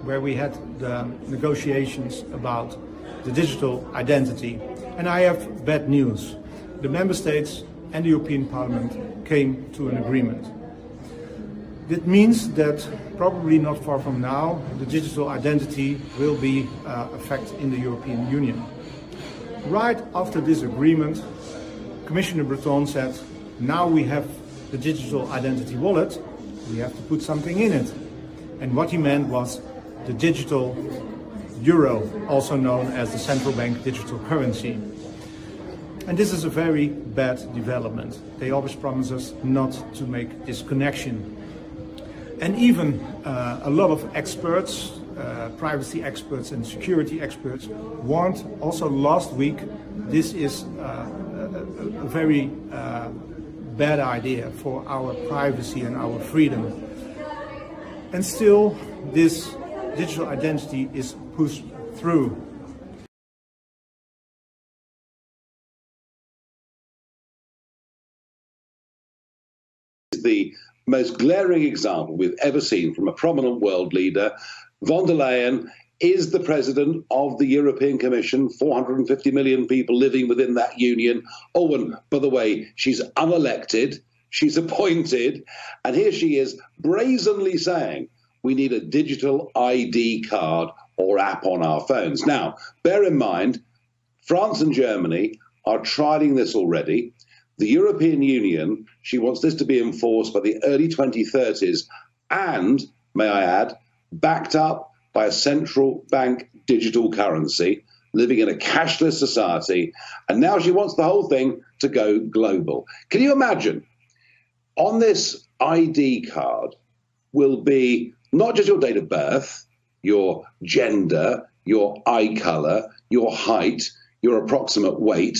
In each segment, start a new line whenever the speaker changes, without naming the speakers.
where we had the negotiations about the digital identity. And I have bad news. The Member States and the European Parliament came to an agreement. That means that probably not far from now, the digital identity will be a fact in the European Union. Right after this agreement, Commissioner Breton said, now we have the digital identity wallet, we have to put something in it. And what he meant was the digital euro, also known as the central bank digital currency. And this is a very bad development. They always promise us not to make this connection. And even a lot of experts, privacy experts and security experts, warned also last week this is a very bad idea for our privacy and our freedom. And still, this digital identity is pushed through.
The most glaring example we've ever seen from a prominent world leader. Von der Leyen is the president of the European Commission, 450 million people living within that union. Oh, and by the way, she's unelected, she's appointed, and here she is brazenly saying we need a digital ID card or app on our phones. Now, bear in mind, France and Germany are trialling this already. The European Union, she wants this to be enforced by the early 2030s and, may I add, backed up by a central bank digital currency, living in a cashless society. And now she wants the whole thing to go global. Can you imagine? On this ID card will be not just your date of birth, your gender, your eye color, your height, your approximate weight.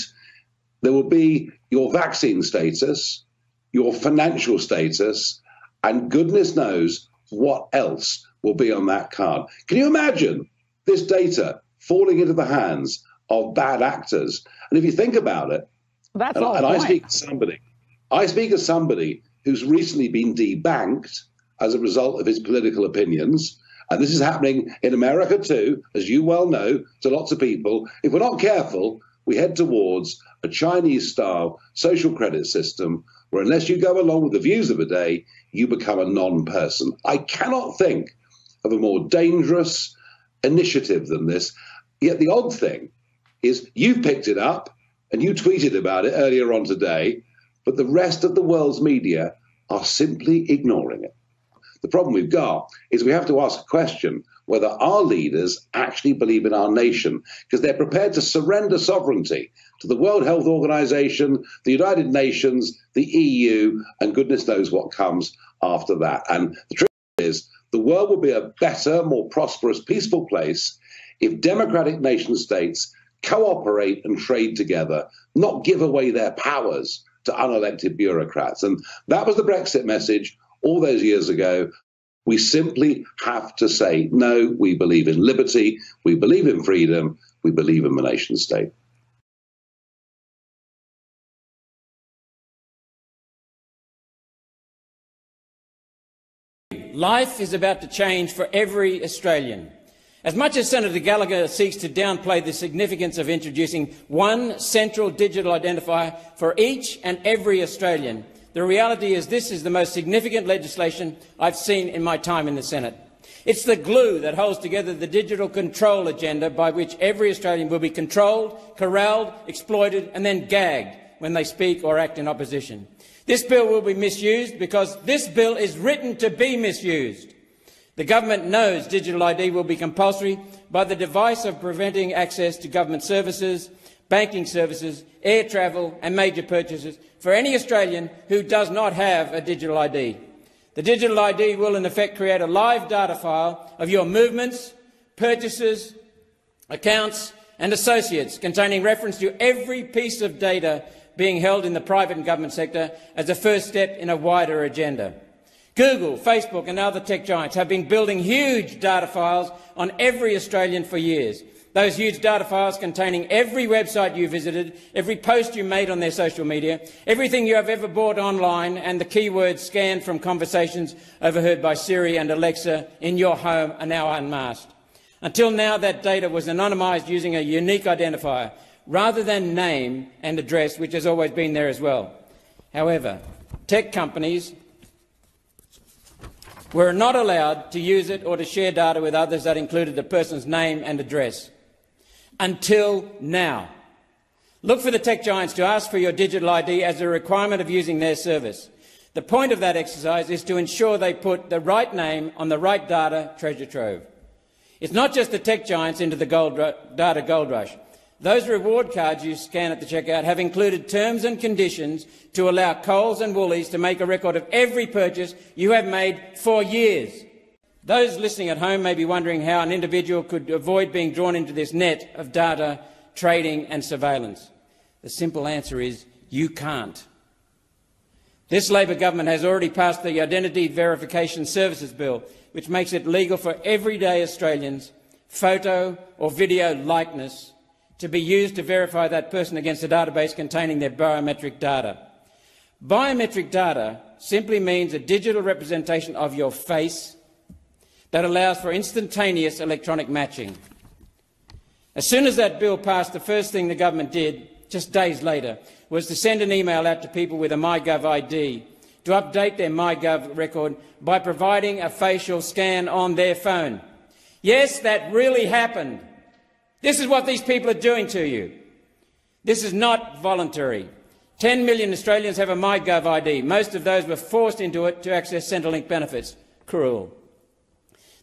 There will be your vaccine status, your financial status, and goodness knows what else will be on that card. Can you imagine this data falling into the hands of bad actors? And if you think about it, I speak as somebody who's recently been debanked as a result of his political opinions, and this is happening in America too, as you well know, to lots of people. If we're not careful, we head towards a Chinese-style social credit system where unless you go along with the views of the day, you become a non-person. I cannot think of a more dangerous initiative than this. Yet the odd thing is you've picked it up and you tweeted about it earlier on today, but the rest of the world's media are simply ignoring it. The problem we've got is we have to ask a question whether our leaders actually believe in our nation, because they're prepared to surrender sovereignty to the World Health Organization, the United Nations, the EU, and goodness knows what comes after that. And the truth is, the world will be a better, more prosperous, peaceful place if democratic nation states cooperate and trade together, not give away their powers to unelected bureaucrats. And that was the Brexit message all those years ago. We simply have to say, no, we believe in liberty, we believe in freedom, we believe in the nation state.
Life is about to change for every Australian. As much as Senator Gallagher seeks to downplay the significance of introducing one central digital identifier for each and every Australian, the reality is this is the most significant legislation I've seen in my time in the Senate. It's the glue that holds together the digital control agenda by which every Australian will be controlled, corralled, exploited and then gagged when they speak or act in opposition. This bill will be misused because this bill is written to be misused. The government knows digital ID will be compulsory by the device of preventing access to government services, banking services, air travel and major purchases for any Australian who does not have a digital ID. The digital ID will in effect create a live data file of your movements, purchases, accounts and associates containing reference to every piece of data being held in the private and government sector as a first step in a wider agenda. Google, Facebook and other tech giants have been building huge data files on every Australian for years. those huge data files containing every website you visited, every post you made on their social media, everything you have ever bought online, and the keywords scanned from conversations overheard by Siri and Alexa in your home are now unmasked. Until now, that data was anonymised using a unique identifier, rather than name and address, which has always been there as well. However, tech companies were not allowed to use it or to share data with others that included the person's name and address. Until now. Look for the tech giants to ask for your digital ID as a requirement of using their service. The point of that exercise is to ensure they put the right name on the right data treasure trove. It's not just the tech giants into the data gold rush. Those reward cards you scan at the checkout have included terms and conditions to allow Coles and Woolies to make a record of every purchase you have made for years. Those listening at home may be wondering how an individual could avoid being drawn into this net of data, trading and surveillance. The simple answer is you can't. This Labor government has already passed the Identity Verification Services Bill, which makes it legal for everyday Australians, photo or video likeness, to be used to verify that person against a database containing their biometric data. Biometric data simply means a digital representation of your face that allows for instantaneous electronic matching. As soon as that bill passed, the first thing the government did, just days later, was to send an email out to people with a MyGov ID to update their MyGov record by providing a facial scan on their phone. Yes, that really happened. This is what these people are doing to you. This is not voluntary. 10 million Australians have a MyGov ID. Most of those were forced into it to access Centrelink benefits. Cruel.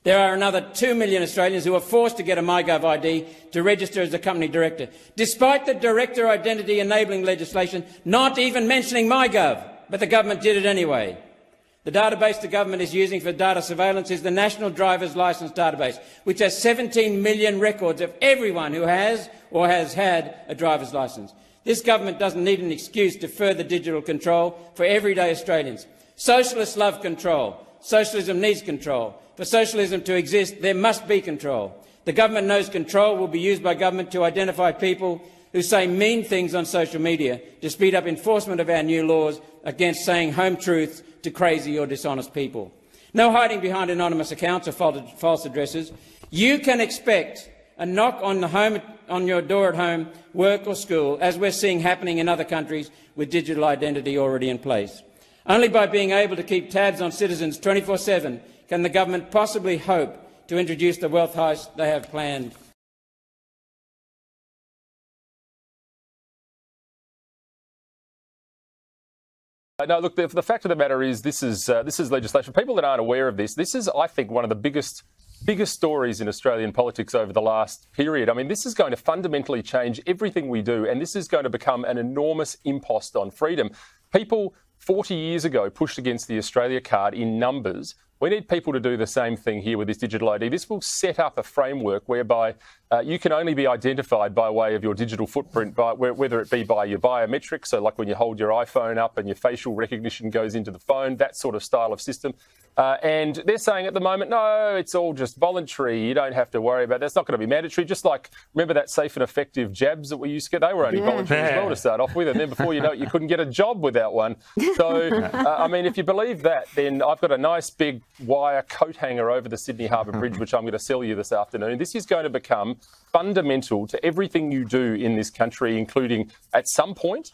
There are another 2 million Australians who are forced to get a MyGov ID to register as a company director, despite the director identity enabling legislation not even mentioning MyGov, but the government did it anyway. The database the government is using for data surveillance is the National Driver's Licence Database, which has 17 million records of everyone who has or has had a driver's licence. This government doesn't need an excuse to further digital control for everyday Australians. Socialists love control. Socialism needs control. For socialism to exist, there must be control. The government knows control will be used by government to identify people who say mean things on social media to speed up enforcement of our new laws against saying home truths to crazy or dishonest people. No hiding behind anonymous accounts or false addresses. You can expect a knock on your door at home, work or school, as we're seeing happening in other countries with digital identity already in place. Only by being able to keep tabs on citizens 24/7 can the government possibly hope to introduce the wealth heist they have planned.
No, look, the fact of the matter is this is legislation. People that aren't aware of this is, I think, one of the biggest stories in Australian politics over the last period. I mean, this is going to fundamentally change everything we do, and this is going to become an enormous impost on freedom. People 40 years ago pushed against the Australia card in numbers. We need people to do the same thing here with this digital ID. This will set up a framework whereby you can only be identified by way of your digital footprint, whether it be by your biometrics, so like when you hold your iPhone up and your facial recognition goes into the phone, that sort of style of system. And they're saying at the moment, no, it's all just voluntary. You don't have to worry about that. It's not going to be mandatory. Just like, remember that safe and effective jabs that we used to get? They were only voluntary as well to start off with. And then before you know it, you couldn't get a job without one. So, I mean, if you believe that, then I've got a nice big wire coat hanger over the Sydney Harbour Bridge, which I'm going to sell you this afternoon. This is going to become fundamental to everything you do in this country, including at some point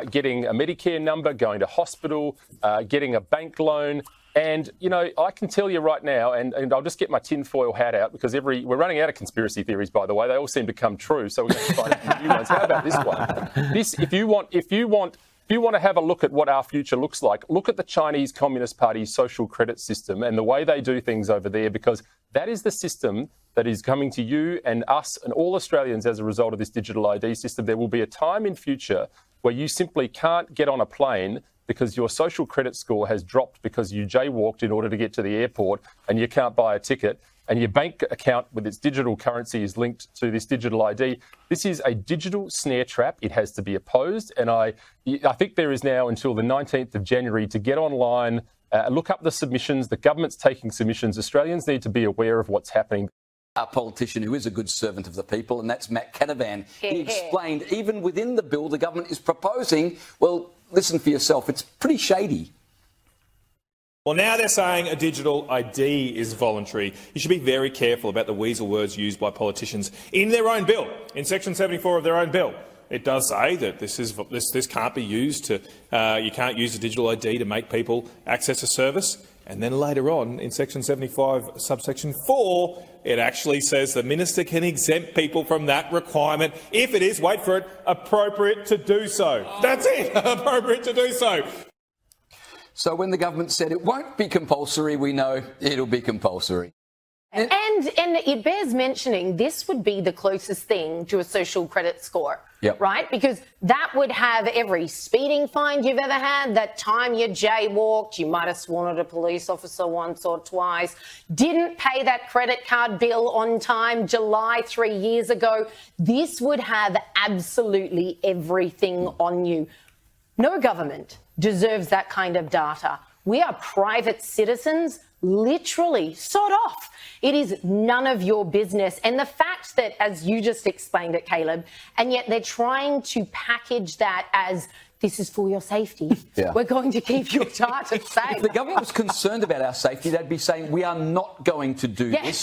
getting a Medicare number, going to hospital, getting a bank loan. And, you know, I can tell you right now, and I'll just get my tinfoil hat out, because we're running out of conspiracy theories, by the way. They all seem to come true, so we're going to find a few new ones. How about this one? If you want to have a look at what our future looks like, look at the Chinese Communist Party's social credit system and the way they do things over there, because that is the system that is coming to you and us and all Australians as a result of this digital ID system. There will be a time in future where you simply can't get on a plane because your social credit score has dropped because you jaywalked in order to get to the airport and you can't buy a ticket, and your bank account with its digital currency is linked to this digital ID. This is a digital snare trap. It has to be opposed. And I think there is now until the 19th of January to get online, look up the submissions. The government's taking submissions. Australians need to be aware of what's happening.
A politician who is a good servant of the people, and that's Matt Canavan. He explained even within the bill the government is proposing, well, listen for yourself, it's pretty shady.
Well, now they're saying a digital ID is voluntary. You should be very careful about the weasel words used by politicians in their own bill. In Section 74 of their own bill, it does say that this can't be used to you can't use a digital ID to make people access a service. And then later on, in Section 75, subsection 4, it actually says the minister can exempt people from that requirement if it is, wait for it, appropriate to do so. That's it, appropriate to do so.
So when the government said it won't be compulsory, we know it'll be compulsory.
And it bears mentioning this would be the closest thing to a social credit score, right? Because that would have every speeding fine you've ever had, that time you jaywalked, you might have sworn at a police officer once or twice, didn't pay that credit card bill on time July 3 years ago. This would have absolutely everything on you. No government deserves that kind of data. We are private citizens, literally, sod off. It is none of your business. And the fact that, as you just explained it, Caleb, and yet they're trying to package that as this is for your safety. We're going to keep your data safe.
If the government was concerned about our safety, they'd be saying, we are not going to do this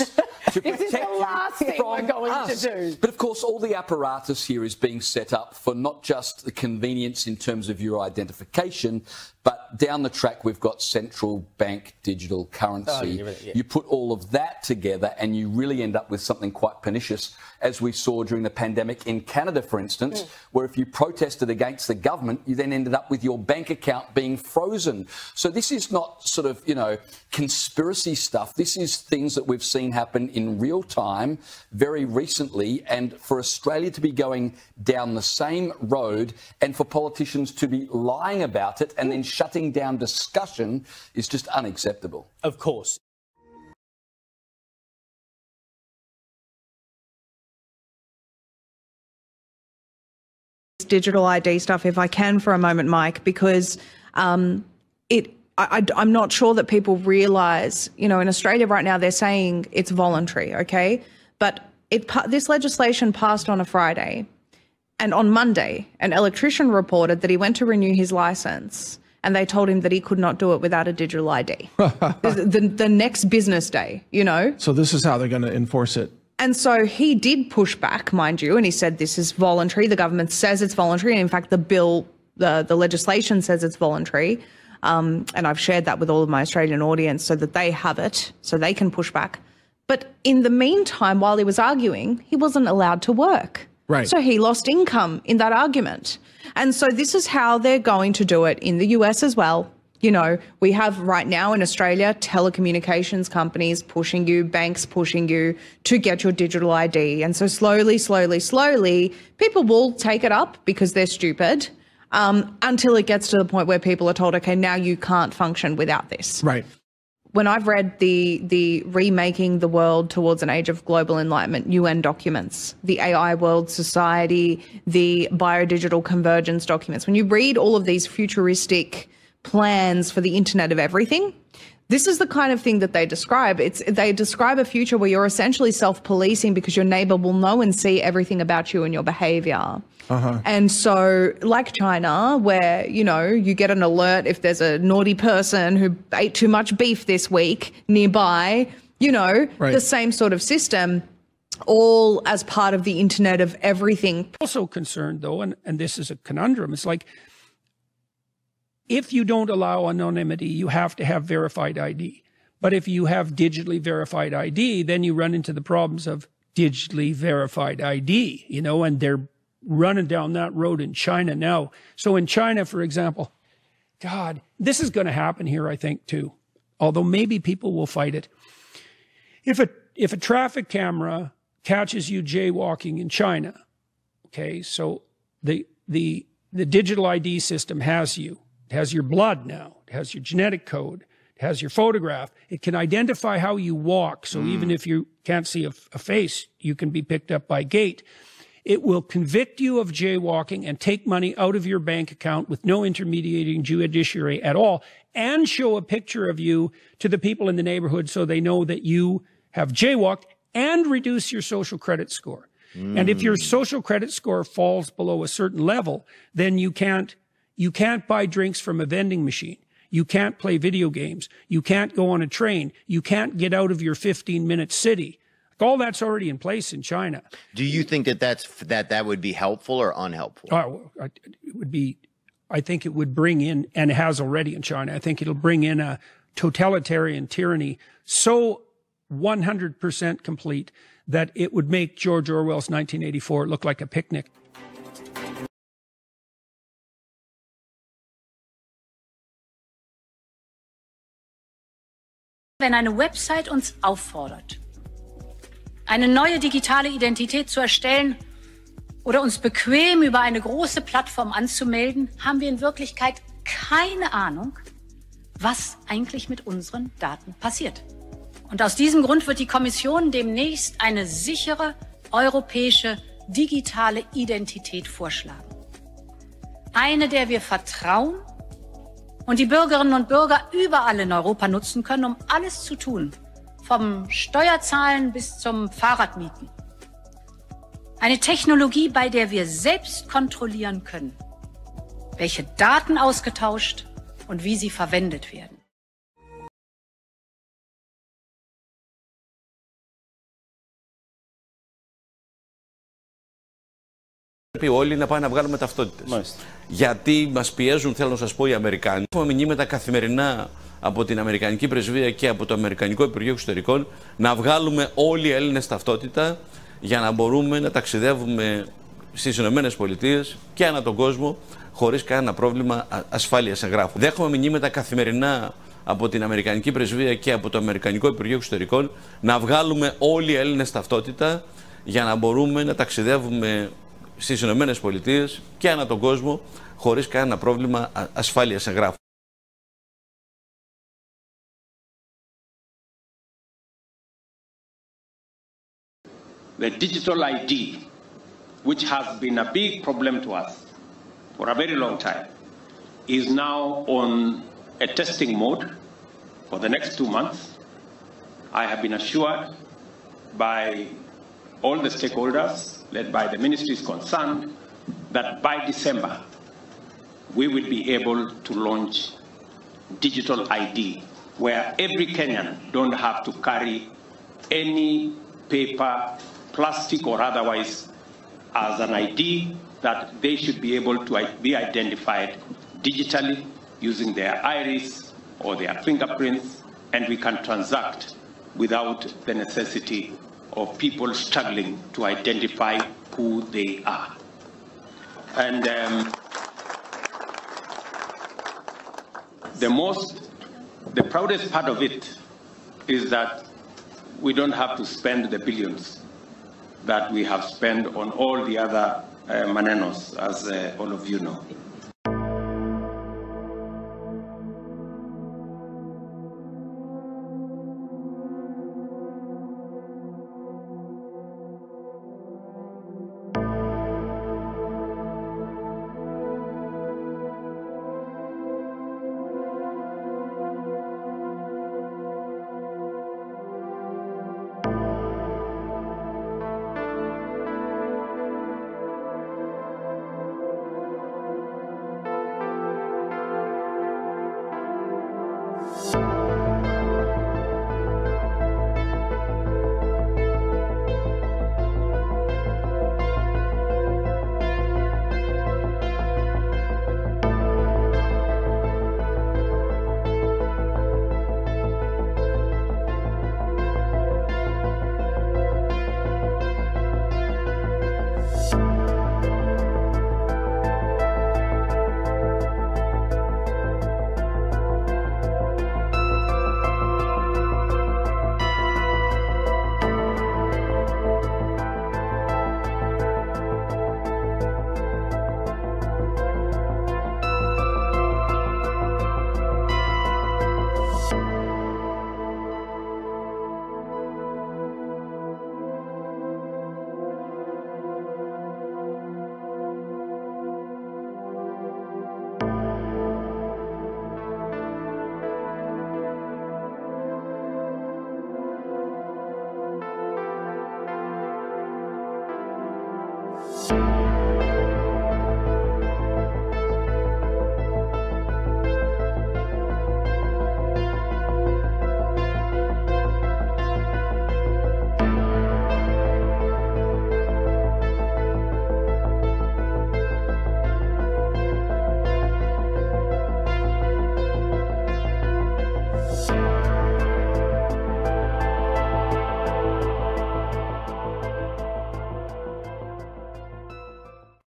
to protect
this is the last thing we're going to do.
But of course, all the apparatus here is being set up for not just the convenience in terms of your identification, but down the track, we've got central bank digital currency. You put all of that together and you really end up with something quite pernicious, as we saw during the pandemic in Canada, for instance, where if you protested against the government, you then ended up with your bank account being frozen. So this is not sort of, you know, conspiracy stuff. This is things that we've seen happen in real time very recently. And for Australia to be going down the same road and for politicians to be lying about it and then shutting down discussion is just unacceptable.
Of course.
Digital ID stuff, if I can, for a moment, Mike, because I'm not sure that people realise, you know, in Australia right now they're saying it's voluntary, okay? But this legislation passed on a Friday, and on Monday an electrician reported that he went to renew his licence and they told him that he could not do it without a digital ID. the next business day, you know?
So this is how they're going to enforce it.
And so he did push back, mind you, and he said this is voluntary. The government says it's voluntary. And in fact, the bill, the legislation says it's voluntary. And I've shared that with all of my Australian audience so that they have it, so they can push back. But in the meantime, while he was arguing, he wasn't allowed to work.
Right.
So he lost income in that argument. And so this is how they're going to do it in the US as well. You know, we have right now in Australia telecommunications companies pushing you, banks pushing you to get your digital ID. And so slowly, people will take it up because they're stupid until it gets to the point where people are told, OK, now you can't function without this.
Right.
When I've read the Remaking the World Towards an Age of Global Enlightenment UN documents, the AI World Society, the Biodigital Convergence documents, when you read all of these futuristic plans for the Internet of Everything, this is the kind of thing that they describe. They describe a future where you're essentially self-policing because your neighbor will know and see everything about you and your behavior. And so, like China, where, you know, you get an alert if there's a naughty person who ate too much beef this week nearby, you know, the same sort of system, all as part of the Internet of Everything.
Also concerned, though, and this is a conundrum, it's like, if you don't allow anonymity, you have to have verified ID. But if you have digitally verified ID, then you run into the problems of digitally verified ID, you know, and they're running down that road in China now. So in China, for example, God, this is going to happen here, I think, too, although maybe people will fight it. If a traffic camera catches you jaywalking in China, okay, so the digital ID system has you. It has your blood now. It has your genetic code. It has your photograph. It can identify how you walk. So even if you can't see a face, you can be picked up by gait. It will convict you of jaywalking and take money out of your bank account with no intermediating judiciary at all, and show a picture of you to the people in the neighborhood so they know that you have jaywalked and reduce your social credit score. And if your social credit score falls below a certain level, then you can't buy drinks from a vending machine. You can't play video games. You can't go on a train. You can't get out of your 15-minute city. All that's already in place in China.
Do you think that would be helpful or unhelpful?
It would be, I think it would bring in, and it has already in China, I think it'll bring in a totalitarian tyranny so 100% complete that it would make George Orwell's 1984 look like a picnic.
Wenn eine Website uns auffordert, eine neue digitale Identität zu erstellen oder uns bequem über eine große Plattform anzumelden, haben wir in Wirklichkeit keine Ahnung, was eigentlich mit unseren Daten passiert. Und aus diesem Grund wird die Kommission demnächst eine sichere europäische digitale Identität vorschlagen. Eine, der wir vertrauen und die Bürgerinnen und Bürger überall in Europa nutzen können, um alles zu tun, vom Steuerzahlen bis zum Fahrradmieten. Eine Technologie, bei der wir selbst kontrollieren können, welche Daten ausgetauscht und wie sie verwendet werden.
Πρέπει όλοι να πάνε να βγάλουμε ταυτότητες. Γιατί μας πιέζουν, θέλω να σας πω, οι Αμερικάνοι. Έχουμε μηνύματα καθημερινά από την Αμερικανική Πρεσβεία και από το Αμερικανικό Υπουργείο Εξωτερικών να βγάλουμε όλοι οι Έλληνες ταυτότητα για να μπορούμε να ταξιδεύουμε στις Ηνωμένες Πολιτείες και ανά τον κόσμο χωρίς κανένα πρόβλημα ασφάλειας εγγράφου. Δέχομαι μηνύματα καθημερινά από την Αμερικανική Πρεσβεία και από το Αμερικανικό Υπουργείο Εξωτερικών να βγάλουμε όλοι οι Έλληνες ταυτότητα για να μπορούμε να ταξιδεύουμε στις Ηνωμένες Πολιτείες και ανά τον κόσμο χωρίς κανένα πρόβλημα ασφάλειας εγγράφου.
The digital ID, which has been a big problem to us for a very long time, is now on a testing mode for the next 2 months. I have been assured by all the stakeholders, led by the ministries concerned, that by December, we will be able to launch digital ID, where every Kenyan don't have to carry any paper, plastic or otherwise, as an ID, that they should be able to be identified digitally using their iris or their fingerprints, and we can transact without the necessity of people struggling to identify who they are. And the proudest part of it is that we don't have to spend the billions that we have spent on all the other manenos, as all of you know.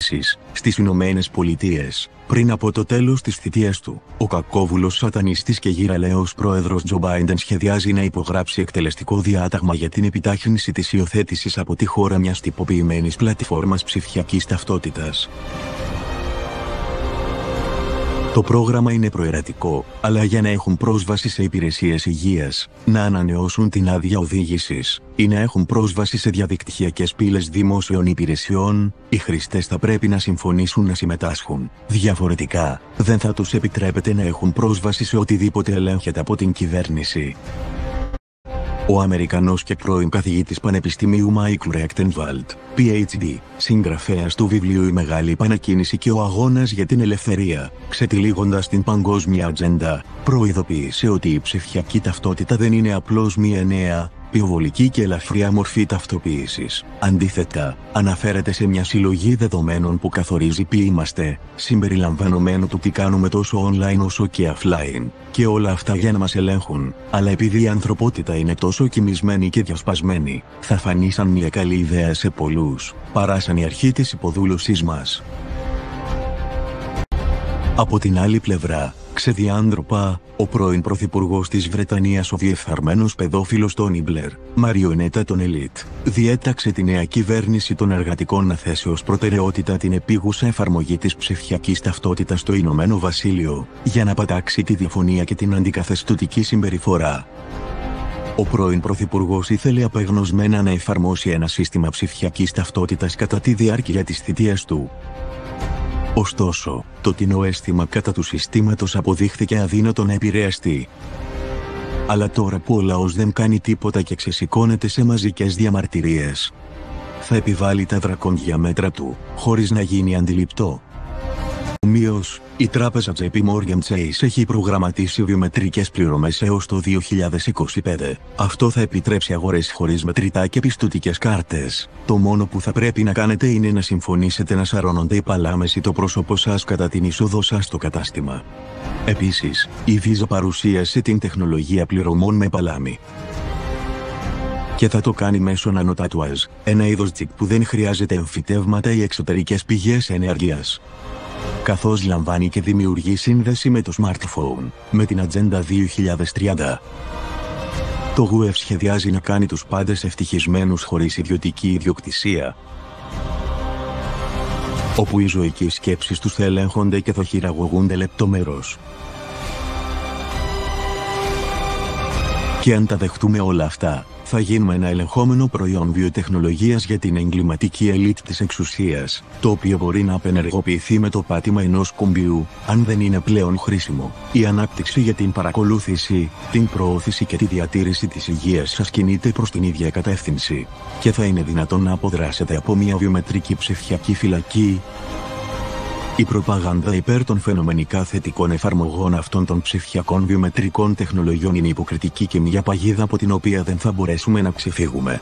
επίσης, στις Ηνωμένες Πολιτείες. Πριν από το τέλος της θητείας του, ο κακόβουλος σατανιστής και γυραλαίος πρόεδρος Τζο Μπάιντεν σχεδιάζει να υπογράψει εκτελεστικό διάταγμα για την επιτάχυνση της υιοθέτησης από τη χώρα μιας τυποποιημένης πλατφόρμας ψηφιακής ταυτότητας. Το πρόγραμμα είναι προαιρετικό, αλλά για να έχουν πρόσβαση σε υπηρεσίες υγείας, να ανανεώσουν την άδεια οδήγησης ή να έχουν πρόσβαση σε διαδικτυακές πύλες δημόσιων υπηρεσιών, οι χρηστές θα πρέπει να συμφωνήσουν να συμμετάσχουν. Διαφορετικά, δεν θα τους επιτρέπεται να έχουν πρόσβαση σε οτιδήποτε ελέγχεται από την κυβέρνηση. Ο Αμερικανός και πρώην καθηγητής πανεπιστημίου Μάικλ Ρέκτενβαλντ, PhD, συγγραφέας του βιβλίου «Η Μεγάλη Επανακίνηση και ο Αγώνας για την Ελευθερία», ξετυλίγοντας την παγκόσμια ατζέντα, προειδοποίησε ότι η ψηφιακή ταυτότητα δεν είναι απλώς μία νέα, πυροβολική και ελαφριά μορφή ταυτοποίησης. Αντίθετα, αναφέρεται σε μια συλλογή δεδομένων που καθορίζει ποιοι είμαστε, συμπεριλαμβανομένου του τι κάνουμε τόσο online όσο και offline, και όλα αυτά για να μας ελέγχουν. Αλλά επειδή η ανθρωπότητα είναι τόσο κοιμισμένη και διασπασμένη, θα φανεί σαν μια καλή ιδέα σε πολλούς, παρά σαν η αρχή της υποδούλωσής μας. Από την άλλη πλευρά, ξεδιάντροπα, ο πρώην πρωθυπουργός της Βρετανίας, ο διεφθαρμένος παιδόφιλος Τόνι Μπλερ, μαριονέτα των ελίτ, διέταξε τη νέα κυβέρνηση των εργατικών να θέσει ως προτεραιότητα την επίγουσα εφαρμογή της ψηφιακής ταυτότητας στο Ηνωμένο Βασίλειο, για να πατάξει τη διαφωνία και την αντικαθεστωτική συμπεριφορά. Ο πρώην πρωθυπουργός ήθελε απεγνωσμένα να εφαρμόσει ένα σύστημα ψηφιακής ταυτότητας κατά τη διάρκεια της θητείας του. Ωστόσο, το τινό αίσθημα κατά του συστήματος αποδείχθηκε αδύνατο να επηρεαστεί. Αλλά τώρα που ο λαός δεν κάνει τίποτα και ξεσηκώνεται σε μαζικές διαμαρτυρίες, θα επιβάλλει τα δρακόντια μέτρα του, χωρίς να γίνει αντιληπτό. Ομοίως, η τράπεζα JP Morgan Chase έχει προγραμματίσει βιομετρικές πληρωμές έως το 2025. Αυτό θα επιτρέψει αγορές χωρίς μετρητά και πιστωτικές κάρτες. Το μόνο που θα πρέπει να κάνετε είναι να συμφωνήσετε να σαρώνονται οι παλάμες ή το πρόσωπό σας κατά την είσοδό σας στο κατάστημα. Επίσης, η Visa παρουσίασε την τεχνολογία πληρωμών με παλάμη. Και θα το κάνει μέσω νανοτατουάζ, ένα είδος τσιπ που δεν χρειάζεται εμφυτεύματα ή εξωτερικές πηγές ενέργειας. Καθώς λαμβάνει και δημιουργεί σύνδεση με το smartphone, με την Ατζέντα 2030. Το WEF σχεδιάζει να κάνει τους πάντες ευτυχισμένους χωρίς ιδιωτική ιδιοκτησία, όπου οι ζωικές σκέψεις τους θα ελέγχονται και θα χειραγωγούνται λεπτομερώς. Και αν τα δεχτούμε όλα αυτά, θα γίνουμε ένα ελεγχόμενο προϊόν βιοτεχνολογίας για την εγκληματική ελίτ της εξουσίας, το οποίο μπορεί να απενεργοποιηθεί με το πάτημα ενός κουμπιού, αν δεν είναι πλέον χρήσιμο. Η ανάπτυξη για την παρακολούθηση, την προώθηση και τη διατήρηση της υγείας σας κινείται προς την ίδια κατεύθυνση. Και θα είναι δυνατόν να αποδράσετε από μια βιομετρική ψηφιακή φυλακή. Η προπαγάνδα υπέρ των φαινομενικά θετικών εφαρμογών αυτών των ψηφιακών βιομετρικών τεχνολογιών είναι υποκριτική και μια παγίδα από την οποία δεν θα μπορέσουμε να ξεφύγουμε.